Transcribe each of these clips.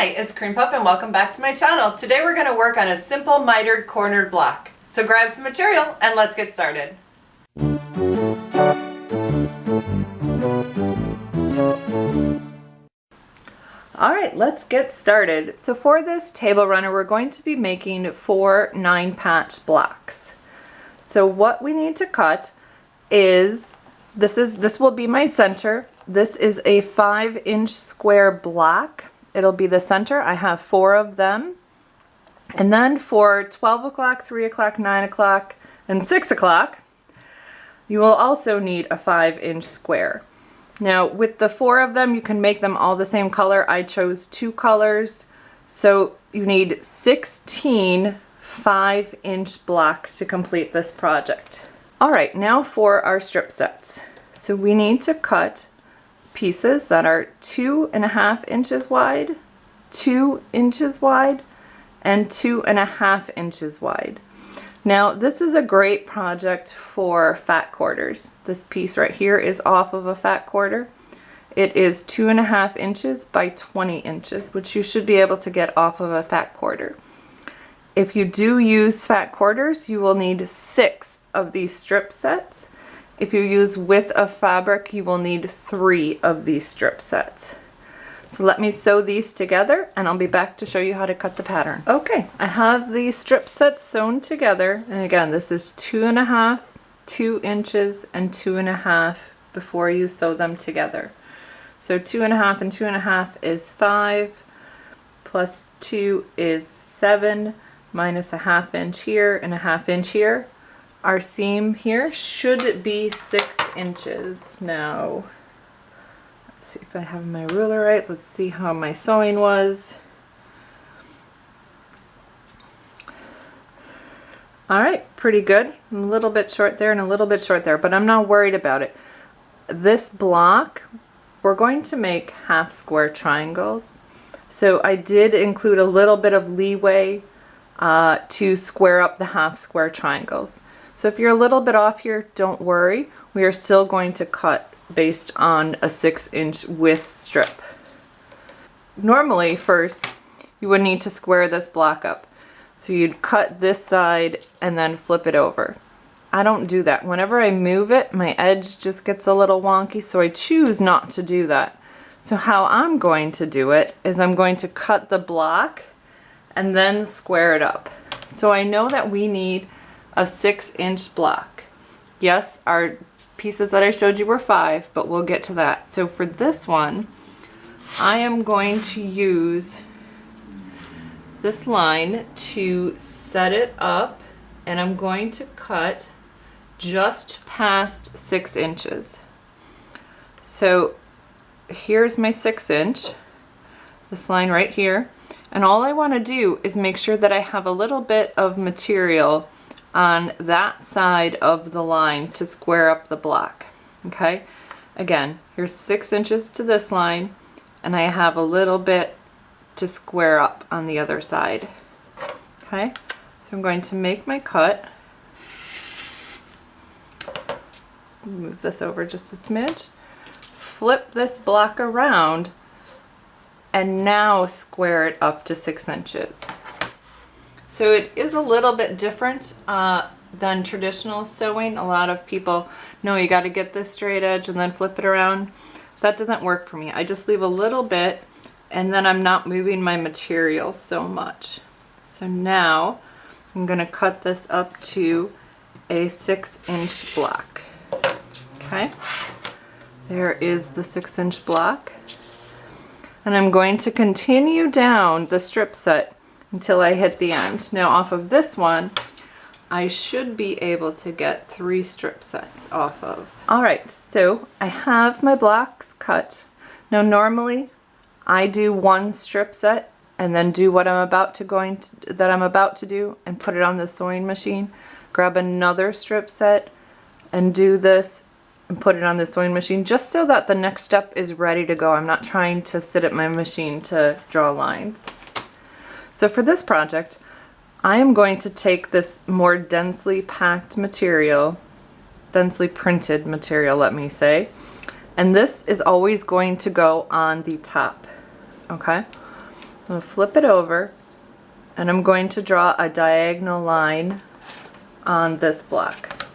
Hi, it's Kreampuff and welcome back to my channel. Today we're going to work on a simple mitered cornered block. So grab some material and let's get started. Alright, let's get started. So for this table runner we're going to be making 4 9-patch blocks. So what we need to cut is, this will be my center. This is a 5-inch square block. It'll be the center. I have 4 of them. And then for 12 o'clock, 3 o'clock, 9 o'clock, and 6 o'clock, you will also need a 5-inch square. Now with the 4 of them, you can make them all the same color. I chose 2 colors. So you need 16 5-inch blocks to complete this project. Alright, now for our strip sets. So we need to cut pieces that are 2.5 inches wide, 2 inches wide, and 2.5 inches wide. Now this is a great project for fat quarters. This piece right here is off of a fat quarter. It is 2.5 inches by 20 inches, which you should be able to get off of a fat quarter. If you do use fat quarters, you will need 6 of these strip sets. If you use width of fabric, you will need 3 of these strip sets. So let me sew these together and I'll be back to show you how to cut the pattern. Okay, I have these strip sets sewn together, and again this is 2.5, 2 inches, and 2.5 before you sew them together. So 2.5 and 2.5 is 5, plus 2 is 7, minus a 1/2 inch here and a 1/2 inch here. Our seam here should be 6 inches. Now, let's see if I have my ruler right. Let's see how my sewing was. Alright, pretty good. I'm a little bit short there and a little bit short there, but I'm not worried about it. This block, we're going to make half square triangles. So I did include a little bit of leeway to square up the half square triangles. So if you're a little bit off here, don't worry. We are still going to cut based on a 6-inch width strip. Normally, first, you would need to square this block up. So you'd cut this side and then flip it over. I don't do that. Whenever I move it, my edge just gets a little wonky, so I choose not to do that. So how I'm going to do it is I'm going to cut the block and then square it up. So I know that we need a 6-inch block. Yes, our pieces that I showed you were 5, but we'll get to that. So for this one, I am going to use this line to set it up, and I'm going to cut just past 6 inches. So here's my 6-inch, this line right here, and all I want to do is make sure that I have a little bit of material on that side of the line to square up the block. Okay, again, here's 6 inches to this line, and I have a little bit to square up on the other side. Okay, so I'm going to make my cut. Move this over just a smidge. Flip this block around and now square it up to 6 inches. So it is a little bit different than traditional sewing. A lot of people know you got to get this straight edge and then flip it around. That doesn't work for me. I just leave a little bit and then I'm not moving my material so much. So now I'm going to cut this up to a 6-inch block. Okay, there is the 6-inch block. And I'm going to continue down the strip set until I hit the end. Now off of this one, I should be able to get 3 strip sets off of. Alright, so I have my blocks cut. Now normally I do 1 strip set and then do what I'm about to do and put it on the sewing machine, grab another strip set and do this and put it on the sewing machine, just so that the next step is ready to go. I'm not trying to sit at my machine to draw lines. So for this project, I am going to take this more densely packed material, densely printed material, let me say, and this is always going to go on the top, okay? I'm going to flip it over and I'm going to draw a diagonal line on this block.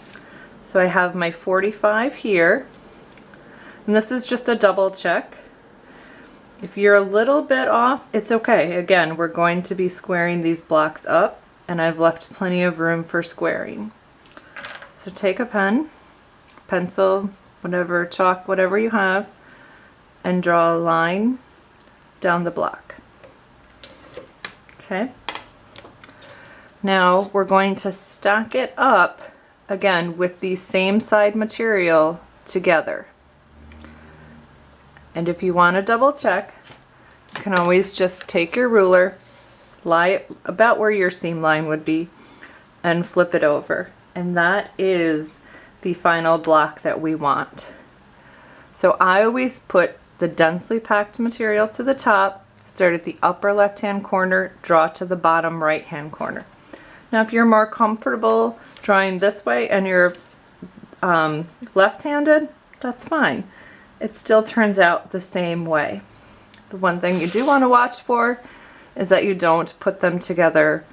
So I have my 45 here, and this is just a double check. If you're a little bit off, it's okay. Again, we're going to be squaring these blocks up, and I've left plenty of room for squaring. So take a pen, pencil, whatever, chalk, whatever you have, and draw a line down the block. Okay. Now we're going to stack it up again with the same side material together. And if you want to double check, you can always just take your ruler, lie it about where your seam line would be, and flip it over. And that is the final block that we want. So I always put the densely packed material to the top, start at the upper left hand corner, draw to the bottom right hand corner. Now if you're more comfortable drawing this way and you're left-handed, that's fine. It still turns out the same way. The one thing you do want to watch for is that you don't put them together,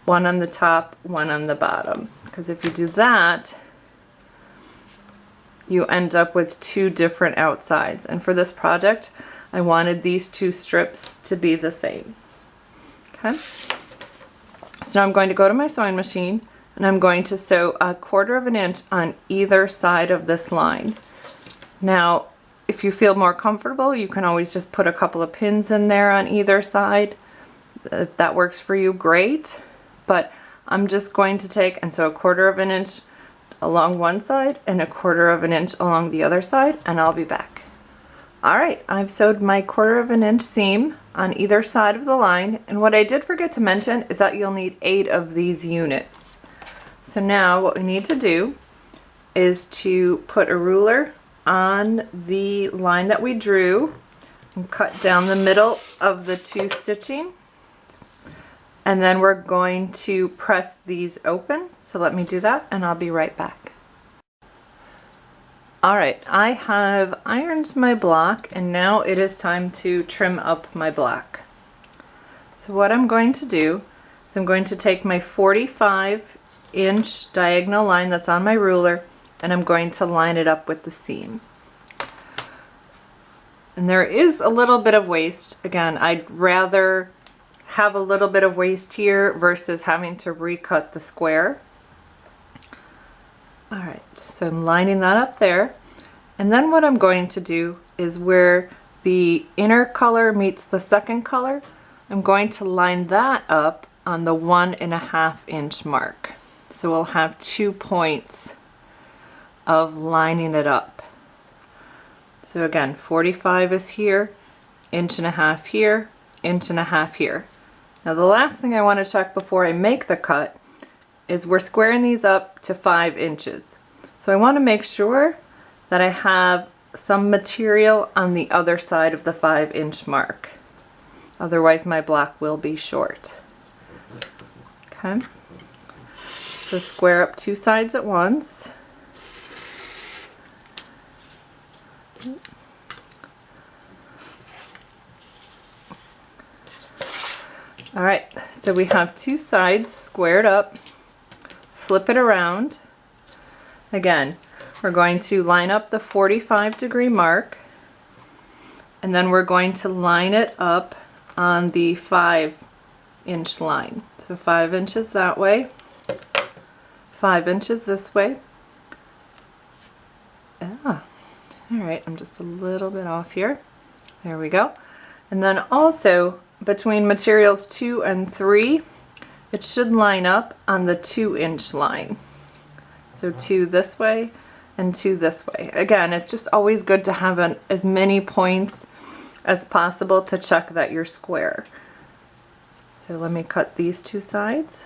one on the top, one on the bottom. Because if you do that, you end up with two different outsides. And for this project, I wanted these two strips to be the same. Okay? So now I'm going to go to my sewing machine and I'm going to sew 1/4 inch on either side of this line. Now, if you feel more comfortable, you can always just put a couple of pins in there on either side. If that works for you, great. But I'm just going to take and sew 1/4 inch along one side and 1/4 inch along the other side, and I'll be back. Alright, I've sewed my 1/4 inch seam on either side of the line, and what I did forget to mention is that you'll need 8 of these units. So now what we need to do is to put a ruler on the line that we drew and cut down the middle of the 2 stitching, and then we're going to press these open. So let me do that and I'll be right back. Alright, I have ironed my block and now it is time to trim up my block. So what I'm going to do is I'm going to take my 45-inch diagonal line that's on my ruler and I'm going to line it up with the seam. And there is a little bit of waste. Again, I'd rather have a little bit of waste here versus having to recut the square. Alright, so I'm lining that up there, and then what I'm going to do is where the inner color meets the second color, I'm going to line that up on the 1.5 inch mark. So we'll have 2 points of lining it up. So again, 45 is here, 1.5 inch here, 1.5 inch here. Now the last thing I want to check before I make the cut is we're squaring these up to 5 inches. So I want to make sure that I have some material on the other side of the 5-inch mark. Otherwise my block will be short. Okay. So square up 2 sides at once. Alright, so we have 2 sides squared up. Flip it around. Again, we're going to line up the 45-degree mark, and then we're going to line it up on the 5-inch line. So 5 inches that way, 5 inches this way. Alright, I'm just a little bit off here. There we go. And then also between materials 2 and 3, it should line up on the 2-inch line. So 2 this way and 2 this way. Again, it's just always good to have as many points as possible to check that you're square. So let me cut these 2 sides.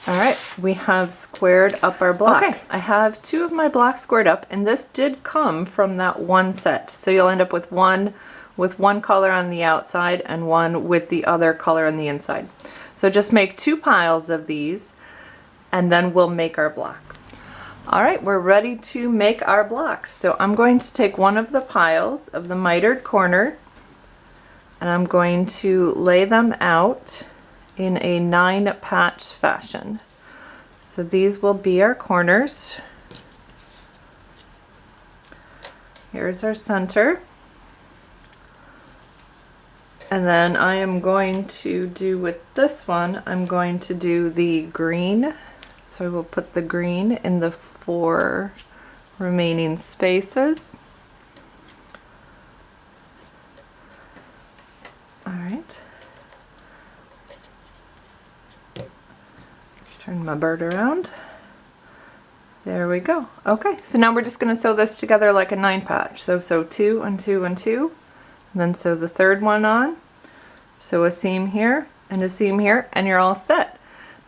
Alright, we have squared up our block. Okay, I have 2 of my blocks squared up, and this did come from that one set. So you'll end up with one color on the outside and one with the other color on the inside. So just make 2 piles of these, and then we'll make our blocks. All right, we're ready to make our blocks. So I'm going to take one of the piles of the mitered corner and I'm going to lay them out in a 9-patch fashion. So these will be our corners. Here's our center. And then I am going to do with this one, I'm going to do the green. So I will put the green in the 4 remaining spaces. All right. Let's turn my bird around. There we go. Okay, so now we're just going to sew this together like a 9-patch. So sew 2 and 2 and 2, and then sew the third one on. Sew a seam here and a seam here, and you're all set.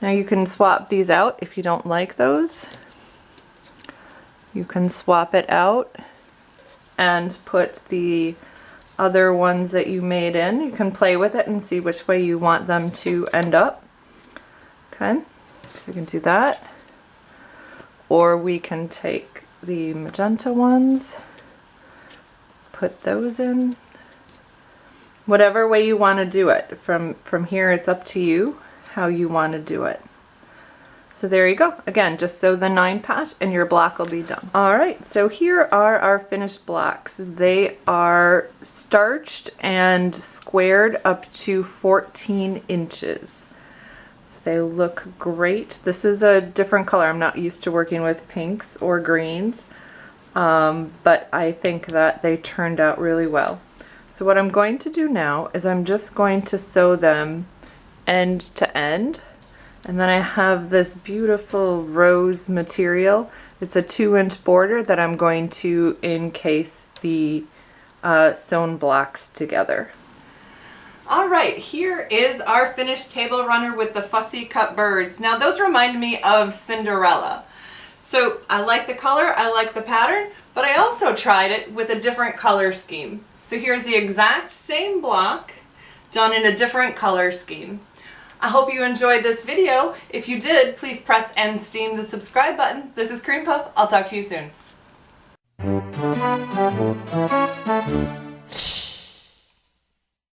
Now you can swap these out if you don't like those. You can swap it out and put the other ones that you made in. You can play with it and see which way you want them to end up. Okay, so you can do that. Or we can take the magenta ones, put those in. Whatever way you want to do it. From here it's up to you how you want to do it. So there you go. Again, just sew the 9-patch and your block will be done. Alright, so here are our finished blocks. They are starched and squared up to 14 inches. So they look great. This is a different color. I'm not used to working with pinks or greens, but I think that they turned out really well. So what I'm going to do now is I'm just going to sew them end to end, and then I have this beautiful rose material. It's a 2-inch border that I'm going to encase the sewn blocks together. Alright, here is our finished table runner with the fussy cut birds. Now those remind me of Cinderella. So I like the color, I like the pattern, but I also tried it with a different color scheme. So here's the exact same block done in a different color scheme. I hope you enjoyed this video. If you did, please press and steam the subscribe button. This is Kreampuff. I'll talk to you soon.